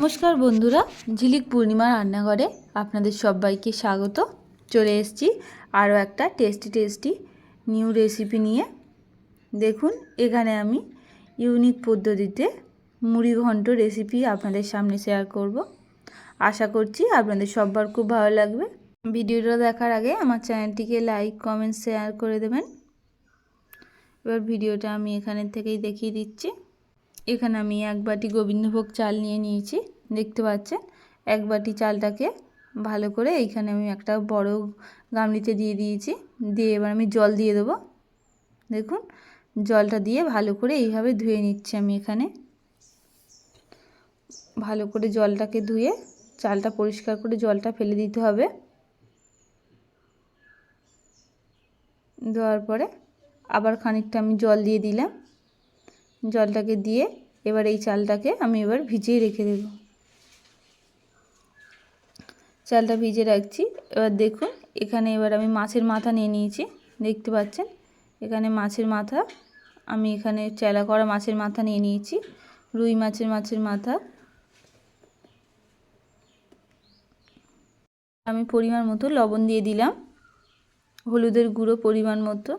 নমস্কার বন্ধুরা, ঝিলিক পূর্ণিমা রান্নাঘরে আপনাদের সবাইকে স্বাগত। চলে এসেছি আরও একটা টেস্টি নিউ রেসিপি নিয়ে। দেখুন, এখানে আমি ইউনিক পদ্ধতিতে মুড়ি ঘন্ট রেসিপি আপনাদের সামনে শেয়ার করব। আশা করছি আপনাদের সবার খুব ভালো লাগবে। ভিডিওটা দেখার আগে আমার চ্যানেলটিকে লাইক, কমেন্ট, শেয়ার করে দেবেন। এবার ভিডিওটা আমি এখানে থেকেই দেখিয়ে দিচ্ছি। এখানে আমি এক বাটি গোবিন্দভোগ চাল নিয়ে নিয়েছি, দেখতে পাচ্ছেন। এক বাটি চালটাকে ভালো করে এইখানে আমি একটা বড় গামলিতে দিয়ে দিয়েছি। দিয়ে এবার আমি জল দিয়ে দেবো। দেখুন, জলটা দিয়ে ভালো করে এইভাবে ধুয়ে নিচ্ছি আমি। এখানে ভালো করে জলটাকে ধুয়ে চালটা পরিষ্কার করে জলটা ফেলে দিতে হবে। দেওয়ার পরে আবার খানিকটা আমি জল দিয়ে দিলাম। জলটাকে দিয়ে এবার এই চালটাকে আমি এবার ভিজিয়ে রেখে দেব। চালটা ভিজে রাখছি। এবার দেখুন, এখানে এবার আমি মাছের মাথা নিয়ে নিয়েছি, দেখতে পাচ্ছেন। এখানে মাছের মাথা আমি এখানে চেলা করা মাছের মাথা নিয়ে নিয়েছি, রুই মাছের মাথা। আমি পরিমাণ মতো লবণ দিয়ে দিলাম, হলুদের গুঁড়ো পরিমাণ মতো,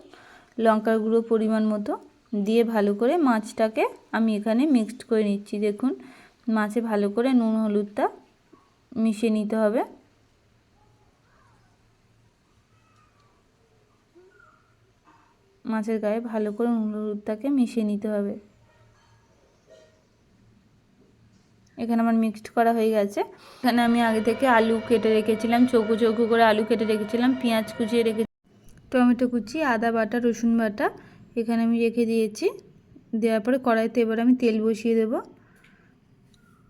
লঙ্কার গুঁড়ো পরিমাণ মতো দিয়ে ভালো করে মাছটাকে আমি এখানে মিক্সড করে নিচ্ছি। দেখুন, মাছে ভালো করে নুন হলুদটা মিশিয়ে নিতে হবে। মাছের গায়ে ভালো করে নুন হলুদটাকে মিশিয়ে নিতে হবে। এখানে আমার মিক্সড করা হয়ে গেছে। এখানে আমি আগে থেকে আলু কেটে রেখেছিলাম, চৌকো চৌকো করে আলু কেটে রেখেছিলাম, পেঁয়াজ কুচিয়ে রেখেছি, টমেটো কুচি, আদা বাটা, রসুন বাটা এখানে আমি রেখে দিয়েছি। দেওয়ার পরে কড়াইতে এবার আমি তেল বসিয়ে দেব।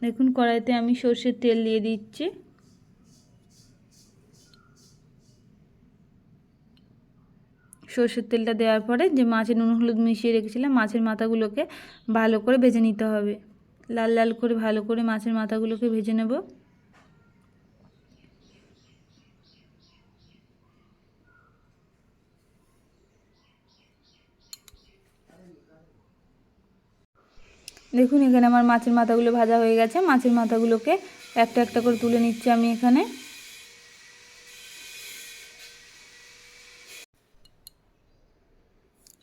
দেখুন, কড়াইতে আমি সর্ষের তেল দিয়ে দিচ্ছি। সর্ষের তেলটা দেওয়ার পরে যে মাছের নুন হলুদ মিশিয়ে রেখেছিলাম মাছের মাথাগুলোকে ভালো করে ভেজে নিতে হবে। লাল লাল করে ভালো করে মাছের মাথাগুলোকে ভেজে নেব। দেখুন, এখানে আমার মাছের মাথাগুলো ভাজা হয়ে গেছে। মাছের মাথাগুলোকে একটা একটা করে তুলে নিচ্ছি আমি এখানে।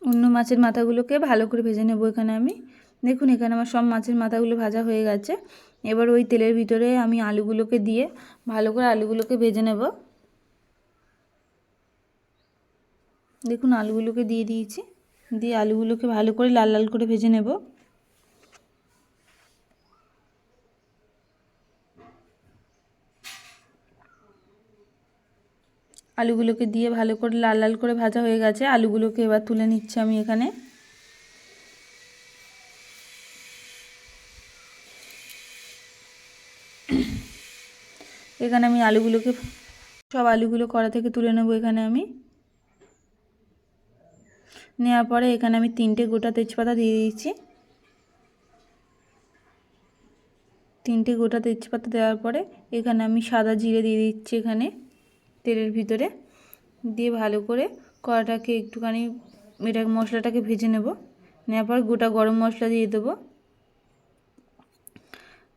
অন্য মাছের মাথাগুলোকে ভালো করে ভেজে নেব এখানে আমি। দেখুন, এখানে আমার সব মাছের মাথাগুলো ভাজা হয়ে গেছে। এবার ওই তেলের ভিতরে আমি আলুগুলোকে দিয়ে ভালো করে আলুগুলোকে ভেজে নেব। দেখুন, আলুগুলোকে দিয়ে দিয়েছি, দিয়ে আলুগুলোকে ভালো করে লাল লাল করে ভেজে নেব। আলুগুলোকে দিয়ে ভালো করে লাল লাল করে ভাজা হয়ে গেছে। আলুগুলোকে এবার তুলে নিচ্ছি আমি এখানে। এখানে আমি আলুগুলোকে সব আলুগুলো কড়া থেকে তুলে নেব এখানে আমি। নেওয়ার পরে এখানে আমি 3টে গোটা তেজপাতা দিয়ে দিয়েছি। 3টে গোটা তেজপাতা দেওয়ার পরে এখানে আমি সাদা জিরে দিয়ে দিচ্ছি এখানে তেলের ভিতরে। দিয়ে ভালো করে কড়াটাকে একটুখানি এটা মশলাটাকে ভেজে নেব। নেওয়ার পর গোটা গরম মশলা দিয়ে দেবো।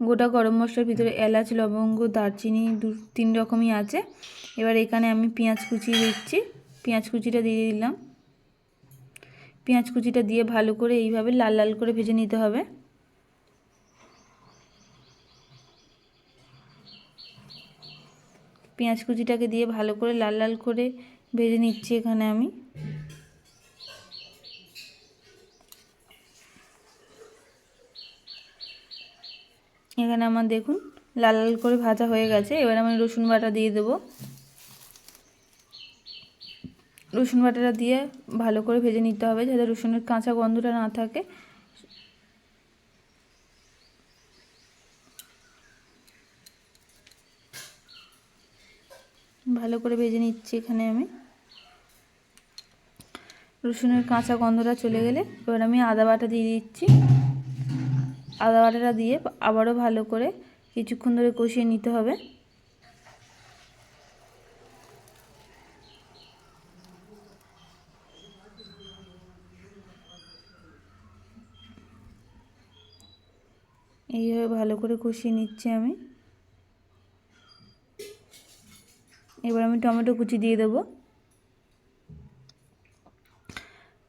গোটা গরম মশলার ভিতরে এলাচ, লবঙ্গ, দারচিনি 2-3 রকমই আছে। এবার এখানে আমি পেঁয়াজ কুচি দিচ্ছি, পেঁয়াজ কুচিটা দিয়ে দিলাম। পেঁয়াজ কুচিটা দিয়ে ভালো করে এইভাবে লাল লাল করে ভেজে নিতে হবে। পেঁয়াজ কুচিটাকে দিয়ে ভালো করে লাল লাল করে ভেজে নিচ্ছি এখানে আমি। এখানে আমার দেখুন লাল লাল করে ভাজা হয়ে গেছে। এবার আমি রসুন বাটা দিয়ে দেবো। রসুন বাটাটা দিয়ে ভালো করে ভেজে নিতে হবে যাতে রসুনের কাঁচা গন্ধটা না থাকে। ভালো করে ভেজে নিচ্ছি এখানে আমি। রসুনের কাঁচা গন্ধটা চলে গেলে এবার আমি আদা বাটা দিয়ে দিচ্ছি। আদা বাটাটা দিয়ে আবারও ভালো করে কিছুক্ষণ ধরে কষিয়ে নিতে হবে। এইভাবে ভালো করে কষিয়ে নিচ্ছি আমি। এবার আমি টমেটো কুচি দিয়ে দেবো।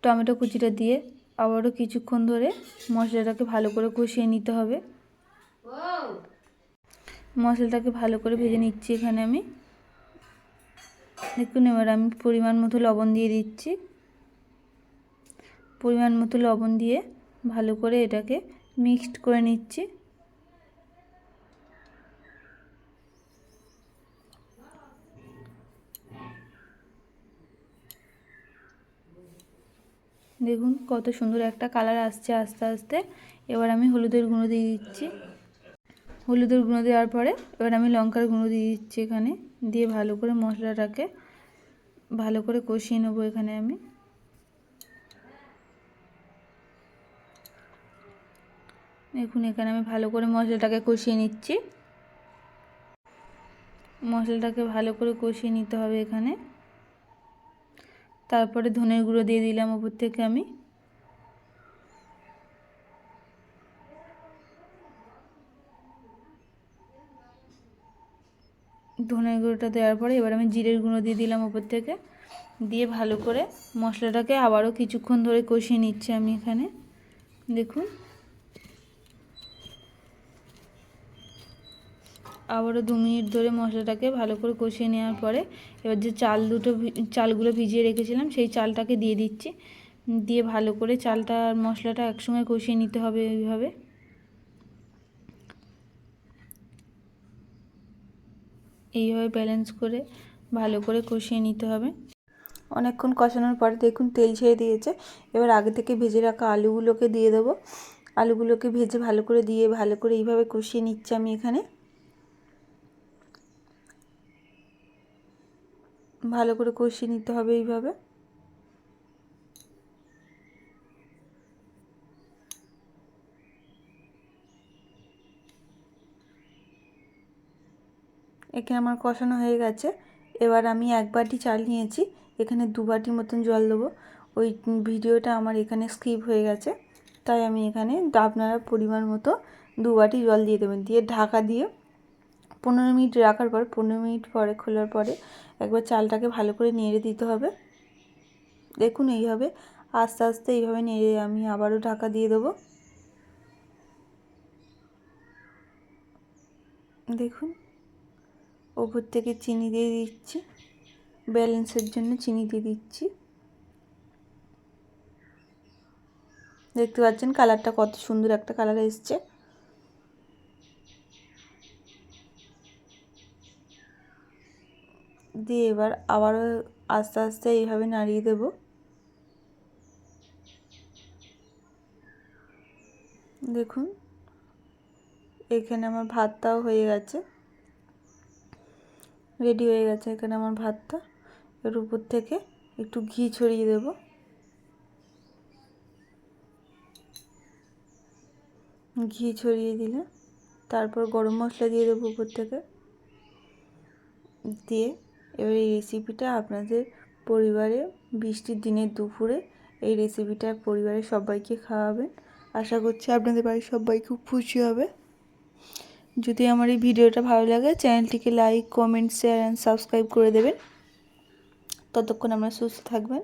টমেটো কুচিটা দিয়ে আবারও কিছুক্ষণ ধরে মশলাটাকে ভালো করে কষিয়ে নিতে হবে। মশলাটাকে ভালো করে ভেজে নিচ্ছি এখানে আমি। দেখুন এবার আমি পরিমাণ মতো লবণ দিয়ে দিচ্ছি। পরিমাণ মতো লবণ দিয়ে ভালো করে এটাকে মিক্সড করে নিচ্ছি। দেখুন কত সুন্দর একটা কালার আসছে আস্তে আস্তে। এবার আমি হলুদের গুঁড়ো দিয়ে দিচ্ছি। হলুদের গুঁড়ো দেওয়ার পরে এবার আমি লঙ্কার গুঁড়ো দিয়ে দিচ্ছি এখানে। দিয়ে ভালো করে মশলাটাকে ভালো করে কষিয়ে নেবো এখানে আমি। দেখুন এখানে আমি ভালো করে মশলাটাকে কষিয়ে নিচ্ছি। মশলাটাকে ভালো করে কষিয়ে নিতে হবে এখানে। তারপরে ধনের গুঁড়ো দিয়ে দিলাম উপর থেকে আমি। ধনের গুঁড়োটা দেওয়ার পরে এবার আমি জিরের গুঁড়ো দিয়ে দিলাম উপর থেকে। দিয়ে ভালো করে মশলাটাকে আবারও কিছুক্ষণ ধরে কষিয়ে নিচ্ছি আমি এখানে। দেখুন আবারও 2 মিনিট ধরে মশলাটাকে ভালো করে কষিয়ে নেওয়ার পরে এবার যে চালগুলো ভিজিয়ে রেখেছিলাম সেই চালটাকে দিয়ে দিচ্ছি। দিয়ে ভালো করে চালটা আর মশলাটা একসঙ্গে কষিয়ে নিতে হবে। এইভাবে ব্যালেন্স করে ভালো করে কষিয়ে নিতে হবে। অনেকক্ষণ কষানোর পরে দেখুন তেল ছেড়ে দিয়েছে। এবার আগে থেকে ভেজে রাখা আলুগুলোকে দিয়ে দেবো। আলুগুলোকে ভেজে ভালো করে দিয়ে ভালো করে এইভাবে কষিয়ে নিচ্ছি আমি এখানে। ভালো করে কষিয়ে নিতে হবে এইভাবে। এখানে আমার কষানো হয়ে গেছে। এবার আমি 1 বাটি চাল নিয়েছি, এখানে 2 বাটি মতন জল দেবো। ওই ভিডিওটা আমার এখানে স্কিপ হয়ে গেছে, তাই আমি এখানে আপনারা পরিমাণ মতো 2 বাটি জল দিয়ে দেবেন। দিয়ে ঢাকা দিয়ে 15 মিনিট রাখার পর 15 মিনিট পরে খোলার পরে একবার চালটাকে ভালো করে নেড়ে দিতে হবে। দেখুন এইভাবে আস্তে আস্তে এইভাবে নেড়ে আমি আবারও ঢাকা দিয়ে দেবো। দেখুন ওপর থেকে চিনি দিয়ে দিচ্ছি, ব্যালেন্সের জন্য চিনি দিয়ে দিচ্ছি। দেখতে পাচ্ছেন কালারটা কত সুন্দর একটা কালার এসছে। দিয়ে এবার আবারও আস্তে আস্তে এইভাবে নাড়িয়ে দেব। দেখুন এখানে আমার ভাতটাও হয়ে গেছে, রেডি হয়ে গেছে এখানে আমার ভাতটা। এর উপর থেকে একটু ঘি ছড়িয়ে দেব। ঘি ছড়িয়ে দিলে তারপর গরম মশলা দিয়ে দেবো উপর থেকে। দিয়ে এবার এই রেসিপিটা আপনাদের পরিবারে বৃষ্টির দিনের দুপুরে এই রেসিপিটা পরিবারের সবাইকে খাওয়াবেন। আশা করছি আপনাদের বাড়ির সবাই খুব খুশি হবে। যদি আমার এই ভিডিওটা ভালো লাগে চ্যানেলটিকে like, comment, share and subscribe করে দেবেন। ততক্ষণ আমরা সুস্থ থাকবেন।